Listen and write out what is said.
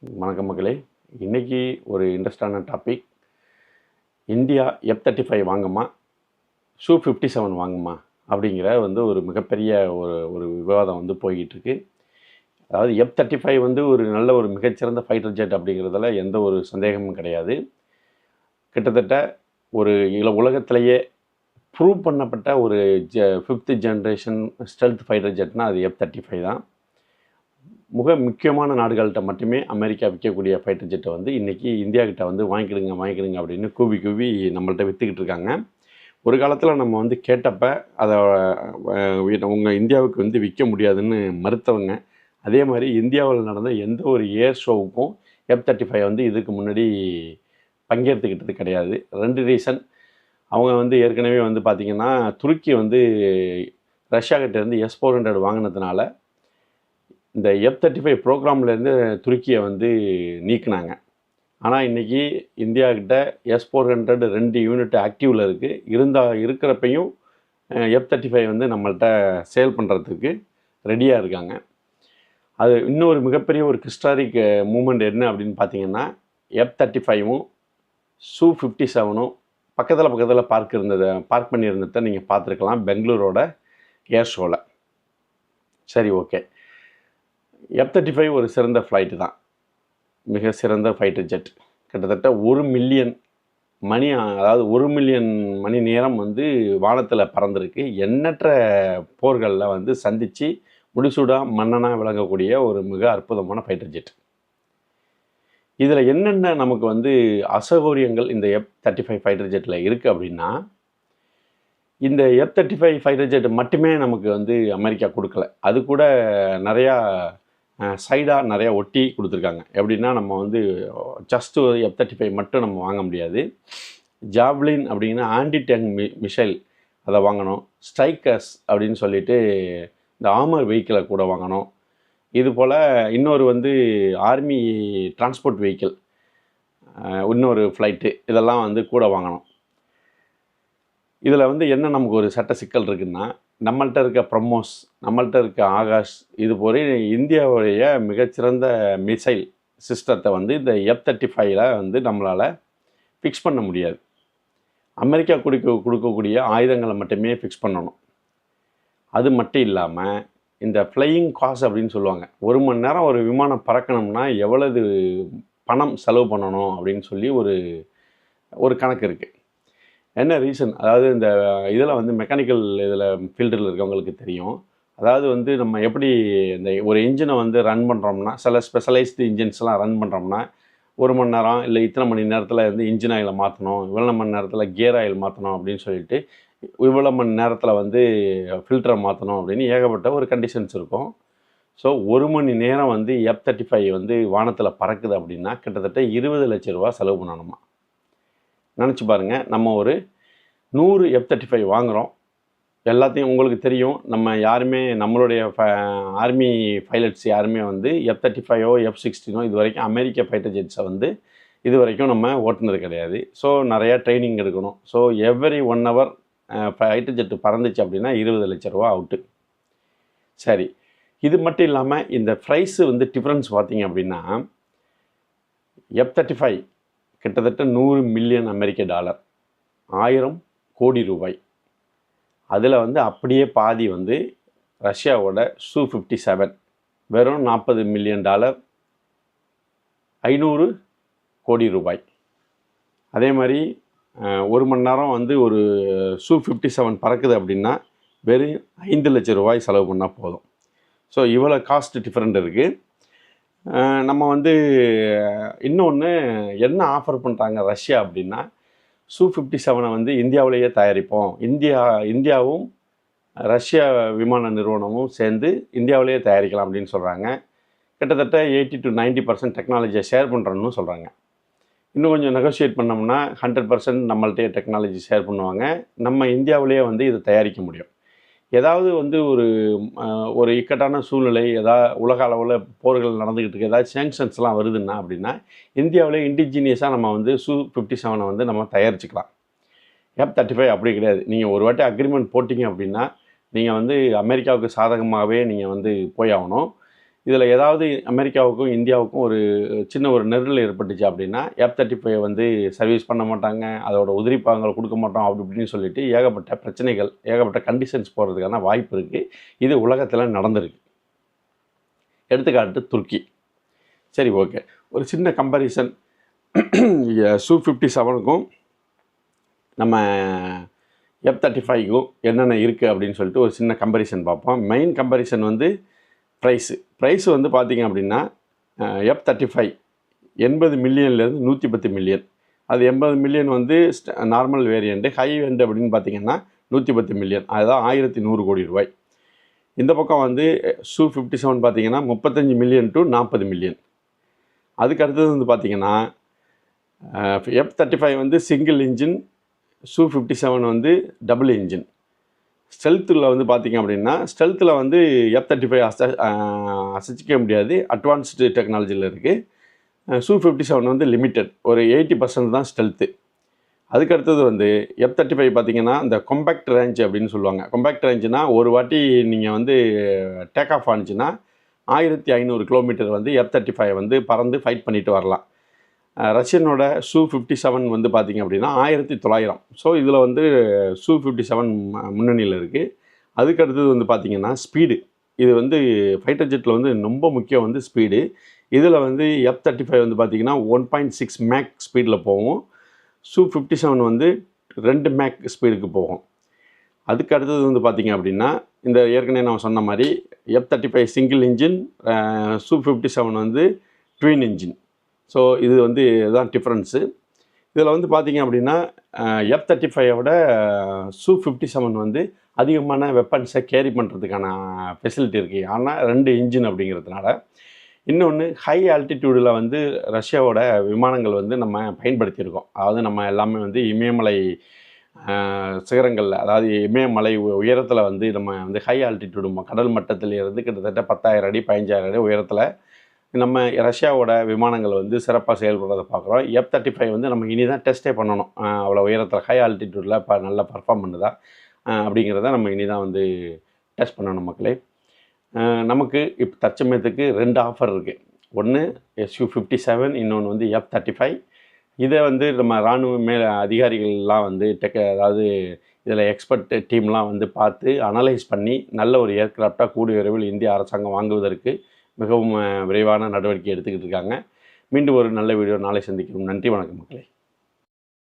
வணக்கம் மக்களே. இன்றைக்கி ஒரு இன்ட்ரெஸ்டான டாபிக். இந்தியா F-35 வாங்குமா, Su-57 வாங்குமா அப்படிங்கிற ஒரு மிகப்பெரிய ஒரு விவாதம் போய்கிட்டுருக்கு. அதாவது F-35 ஒரு மிகச்சிறந்த ஃபைட்டர் ஜெட் அப்படிங்கிறதுல எந்த ஒரு சந்தேகமும் கிடையாது. கிட்டத்தட்ட ஒரு உலகத்திலேயே ப்ரூவ் பண்ணப்பட்ட ஒரு 5th ஜென்ரேஷன் ஸ்டெல்த் ஃபைட்டர் ஜெட்னால் அது F-35 தான். முக்கியமான நாடுகள்கிட்ட மட்டுமே அமெரிக்கா விற்கக்கூடிய ஃபைட்டர் ஜெட்டை இன்றைக்கி இந்தியாக்கிட்ட வாங்கிக்கிடுங்க அப்படின்னு கூவி நம்மள்கிட்ட விற்றுக்கிட்டு இருக்காங்க. ஒரு காலத்தில் நம்ம கேட்டப்ப அதை உங்கள் இந்தியாவுக்கு விற்க முடியாதுன்னு மறுத்தவங்க. அதே மாதிரி இந்தியாவில் நடந்த எந்த ஒரு ஏர் ஷோவுக்கும் F-35 இதுக்கு முன்னாடி பங்கேற்றுக்கிட்டது கிடையாது. 2 ரீசன். அவங்க ஏற்கனவே பார்த்திங்கன்னா துருக்கி ரஷ்யாக்கிட்டேருந்து S-400 வாங்கினதுனால இந்த F-35 ப்ரோக்ராம்லேருந்து துருக்கியை நீக்கினாங்க. ஆனால் இன்றைக்கி இந்தியாக்கிட்ட S-400 2 யூனிட் ஆக்டிவில் இருக்குது. இருக்கிறப்பையும் F-35 நம்மள்கிட்ட சேல் பண்ணுறதுக்கு ரெடியாக இருக்காங்க. அது இன்னொரு மிகப்பெரிய ஒரு ஹிஸ்டாரிக் மூமெண்ட் என்ன அப்படின்னு பார்த்தீங்கன்னா, F-35ம் Su-57ம் பக்கத்தில் பார்க் பண்ணியிருந்ததை நீங்கள் பார்த்துருக்கலாம் பெங்களூரோட ஏர் ஷோவில். சரி, ஓகே. F-35 ஒரு சிறந்த ஃப்ளைட்டு தான், மிக சிறந்த ஃபைட்டர் ஜெட். கிட்டத்தட்ட 1 மில்லியன் மணி நேரம் வானத்தில் பறந்துருக்கு. எண்ணற்ற போர்களில் சந்தித்து முடிசூடாக மன்னனாக விளங்கக்கூடிய ஒரு மிக அற்புதமான ஃபைட்டர் ஜெட். இதில் என்னென்ன நமக்கு அசௌகரியங்கள் இந்த F-35 ஃபைட்டர் ஜெட்டில் இருக்குது அப்படின்னா, இந்த F-35 ஃபைட்டர் ஜெட் மட்டுமே நமக்கு அமெரிக்கா கொடுக்கல. அது கூட சைடாக நிறையா ஒட்டி கொடுத்துருக்காங்க. எப்படின்னா, நம்ம ஜஸ்ட்டு F-35 மட்டும் நம்ம வாங்க முடியாது. ஜாவ்லின் அப்படின்னா ஆன்டி டேங்க் மிசைல் அதை வாங்கணும். ஸ்ட்ரைக்கர்ஸ் அப்படின்னு சொல்லிட்டு இந்த ஆர்மர் வெஹிக்கிளை கூட வாங்கணும். இது போல் இன்னொரு ஆர்மி டிரான்ஸ்போர்ட் வெஹிக்கிள், இன்னொரு ஃப்ளைட்டு, இதெல்லாம் கூட வாங்கணும். இதில் என்ன நமக்கு ஒரு சட்ட சிக்கல் இருக்குதுன்னா, நம்மள்கிட்ட இருக்க பிரம்மோஸ், நம்மள்கிட்ட இருக்க ஆகாஷ், இது போல இந்தியாவுடைய மிகச்சிறந்த மிசைல் சிஸ்டத்தை இந்த F-35ல் நம்மளால் ஃபிக்ஸ் பண்ண முடியாது. அமெரிக்கா கொடுக்கக்கூடிய ஆயுதங்களை மட்டுமே ஃபிக்ஸ் பண்ணணும். அது மட்டும் இல்லாமல் இந்த ஃப்ளையிங் காஸ்ட் அப்படின்னு சொல்லுவாங்க. 1 மணி நேரம் ஒரு விமானம் பறக்கணும்னா எவ்வளவு பணம் செலவு பண்ணணும் அப்படின்னு சொல்லி ஒரு கணக்கு இருக்குது. என்ன ரீசன்? அதாவது இந்த இதில் மெக்கானிக்கல் ஃபீல்டில் இருக்கவங்களுக்கு தெரியும். அதாவது நம்ம எப்படி இந்த ஒரு இன்ஜினை ரன் பண்ணுறோம்னா, சில ஸ்பெஷலைஸ்டு இன்ஜின்ஸ்லாம் ரன் பண்ணுறோம்னா 1 மணி நேரம் இல்லை இத்தனை மணி நேரத்தில் இன்ஜின் ஆயிலை மாற்றணும், இவ்வளோ மணி நேரத்தில் கியர் ஆயில் மாற்றணும் அப்படின்னு சொல்லிட்டு, இவ்வளோ மணி நேரத்தில் ஃபில்டரை மாற்றணும் அப்படின்னு ஏகப்பட்ட ஒரு கண்டிஷன்ஸ் இருக்கும். ஸோ 1 மணி நேரம் F-35 வானத்தில் பறக்குது அப்படின்னா கிட்டத்தட்ட 20 லட்ச ரூபா செலவு பண்ணணுமா. நினச்சி பாருங்கள். நம்ம ஒரு 100 F-35 வாங்குகிறோம். எல்லாத்தையும் உங்களுக்கு தெரியும், நம்ம யாருமே நம்மளுடைய ஆர்மி பைலட்ஸ் யாருமே F-35ஓ F-16ஓ இது வரைக்கும் அமெரிக்க ஃபைட்டர் ஜெட்ஸை இது வரைக்கும் நம்ம ஓட்டுனது கிடையாது. ஸோ நிறையா ட்ரைனிங் எடுக்கணும். So every 1 hour fighter jet பறந்துச்சு அப்படின்னா 20 லட்ச ரூபா அவுட்டு. சரி, இது மட்டும் இல்லாமல் இந்த ப்ரைஸு டிஃப்ரென்ஸ் பார்த்திங்க அப்படின்னா, F-35 கிட்டத்தட்ட 100 மில்லியன் அமெரிக்க டாலர், 1000 கோடி ரூபாய். அதில் அப்படியே பாதி ரஷ்யாவோட Su-57 வெறும் 40 மில்லியன் டாலர், 500 கோடி ரூபாய். அதே மாதிரி 1 மணி நேரம் ஒரு Su-57 பறக்குது அப்படின்னா வெறும் 5 லட்ச ரூபாய் செலவு பண்ணால் போதும். ஸோ இவ்வளோ காஸ்ட் டிஃப்ரெண்ட் இருக்குது. நம்ம இன்னொன்று என்ன ஆஃபர் பண்ணுறாங்க ரஷ்யா அப்படின்னா, Su-57 இந்தியாவிலேயே தயாரிப்போம், இந்தியாவும் ரஷ்யா விமான நிறுவனமும் சேர்ந்து இந்தியாவிலேயே தயாரிக்கலாம் அப்படின்னு சொல்கிறாங்க. கிட்டத்தட்ட 80 to 90% டெக்னாலஜியை ஷேர் பண்ணுறோன்னு சொல்கிறாங்க. இன்னும் கொஞ்சம் நெகோஷியேட் பண்ணோம்னா 100% நம்மள்கிட்டே டெக்னாலஜி ஷேர் பண்ணுவாங்க. நம்ம இந்தியாவிலேயே இதை தயாரிக்க முடியும். ஏதாவது ஒரு இக்கட்டான சூழ்நிலை, உலக அளவில் போர்கள் நடந்துக்கிட்டு இருக்குது, ஏதாவது சேங்ஷன்ஸ்லாம் வருதுன்னா அப்படின்னா இந்தியாவிலே இண்டிஜினியஸாக நம்ம Su-57 நம்ம தயாரிச்சுக்கலாம். F-35 அப்படி கிடையாது. நீங்கள் ஒரு வாட்டி அக்ரிமெண்ட் போட்டிங்க அப்படின்னா நீங்கள் அமெரிக்காவுக்கு சாதகமாகவே நீங்கள் போய் ஆகணும். இதில் ஏதாவது அமெரிக்காவுக்கும் இந்தியாவுக்கும் ஒரு சின்ன ஒரு நெருடல் ஏற்பட்டுச்சு அப்படின்னா F-35 வந்து சர்வீஸ் பண்ண மாட்டாங்க, அதோட உதிரிப்பாகங்கள் கொடுக்க மாட்டோம் அப்படி இப்படின்னு சொல்லிட்டு ஏகப்பட்ட பிரச்சனைகள், ஏகப்பட்ட கண்டிஷன்ஸ் போகிறதுக்கான வாய்ப்பு இருக்குது. இது உலகத்தில் நடந்திருக்கு. எடுத்துக்காட்டு துருக்கி. சரி, ஓகே. ஒரு சின்ன கம்பேரிசன் Su-57க்கும் நம்ம F-35க்கும் என்னென்ன இருக்குது அப்படின்னு சொல்லிட்டு ஒரு சின்ன கம்பேரிசன் பார்ப்போம். மெயின் கம்பேரிசன் வந்து ப்ரைஸு வந்து பார்த்திங்க அப்படின்னா F-35 80 மில்லியன்லேருந்து 110 மில்லியன். அது 80 மில்லியன் வந்து நார்மல் வேரியண்ட்டு, ஹை எண்ட் அப்படின்னு பார்த்திங்கன்னா 110 மில்லியன். அதுதான் 1100 கோடி ரூபாய். இந்த பக்கம் வந்து Su-57 பார்த்திங்கன்னா 35 மில்லியன் டு 40 மில்லியன். அதுக்கு அடுத்தது வந்து பார்த்திங்கன்னா F-35 வந்து சிங்கிள் இன்ஜின், Su-57 வந்து டபுள் இன்ஜின். ஸ்டெல்த்தில் வந்து பார்த்திங்க அப்படின்னா ஸ்டெல்த்தில் வந்து F-35 அசைச்சிக்க முடியாது, அட்வான்ஸ்டு டெக்னாலஜியில் இருக்குது. Su-57 வந்து லிமிட்டட், ஒரு 80% தான் ஸ்டெல்த்து. அதுக்கடுத்தது வந்து F-35 பார்த்திங்கன்னா இந்த காம்பேக்ட் ரேஞ்ச் அப்படின்னு சொல்லுவாங்க. காம்பேக்ட் ரேஞ்சுனா ஒரு வாட்டி நீங்கள் வந்து டேக் ஆஃப் ஆனிச்சுன்னா 1500 கிலோமீட்டர் வந்து F-35 வந்து பறந்து ஃபைட் பண்ணிட்டு வரலாம். ரஷ்யனோட Su-57 வந்து பார்த்திங்க அப்படின்னா 1900. ஸோ இதில் வந்து Su-57 முன்னணியில் இருக்குது. அதுக்கடுத்தது வந்து பார்த்திங்கன்னா ஸ்பீடு. இது வந்து ஃபைட்டர் ஜெட்டில் வந்து ரொம்ப முக்கியம் வந்து ஸ்பீடு. இதில் வந்து F-35 வந்து பார்த்திங்கன்னா 1.6 மேக் ஸ்பீடில் போகும். Su-57 வந்து 2 மேக் ஸ்பீடுக்கு போகும். அதுக்கு அடுத்தது வந்து பார்த்திங்க அப்படின்னா இந்த ஏற்கனவே நான் சொன்ன மாதிரி F-35 சிங்கிள் இன்ஜின், Su-57 வந்து ட்வின் இன்ஜின். ஸோ இது வந்து இதுதான் டிஃப்ரென்ஸு. இதில் வந்து பார்த்திங்க அப்படின்னா F-35 Su-57 வந்து அதிகமான வெப்பன்ஸை கேரி பண்ணுறதுக்கான ஃபெசிலிட்டி இருக்குது. ஆனால் 2 இன்ஜின் அப்படிங்கிறதுனால. இன்னொன்று, ஹை ஆல்டிடியூடில் வந்து ரஷ்யாவோட விமானங்கள் வந்து நம்ம பயன்படுத்தியிருக்கோம். அதாவது நம்ம எல்லாமே வந்து இமயமலை சிகரங்களில், அதாவது இமயமலை உயரத்தில் வந்து நம்ம வந்து ஹை ஆல்டிடியூடு கடல் மட்டத்தில் இருந்து கிட்டத்தட்ட 10,000 அடி 15,000 அடி உயரத்தில் நம்ம ரஷ்யாவோட விமானங்கள் வந்து சிறப்பாக செயல்படுறதை பார்க்குறோம். F-35 வந்து நம்ம இனி தான் டெஸ்ட்டே பண்ணணும். அவ்வளோ உயரத்தில் ஹை ஆல்டிடியூடில் நல்லா பர்ஃபார்ம் பண்ணுதா அப்படிங்கிறத நம்ம இனி தான் வந்து டெஸ்ட் பண்ணணும் மக்களே. நமக்கு இப்போ தற்சமயத்துக்கு 2 ஆஃபர் இருக்குது. ஒன்று Su-57, இன்னொன்று வந்து F-35. இதை வந்து நம்ம இராணுவ அதிகாரிகள்லாம் வந்து அதாவது இதில் எக்ஸ்பர்ட் டீம்லாம் வந்து பார்த்து அனலைஸ் பண்ணி நல்ல ஒரு ஏர்க்ராஃப்டாக கூடிய விரைவில் இந்திய அரசாங்கம் வாங்குவதற்கு மிகவும் விரைவான நடவடிக்கை எடுத்துக்கிட்டு இருக்காங்க. மீண்டும் ஒரு நல்ல வீடியோ நாளை சந்திக்கிறோம். நன்றி, வணக்கம் மக்களே.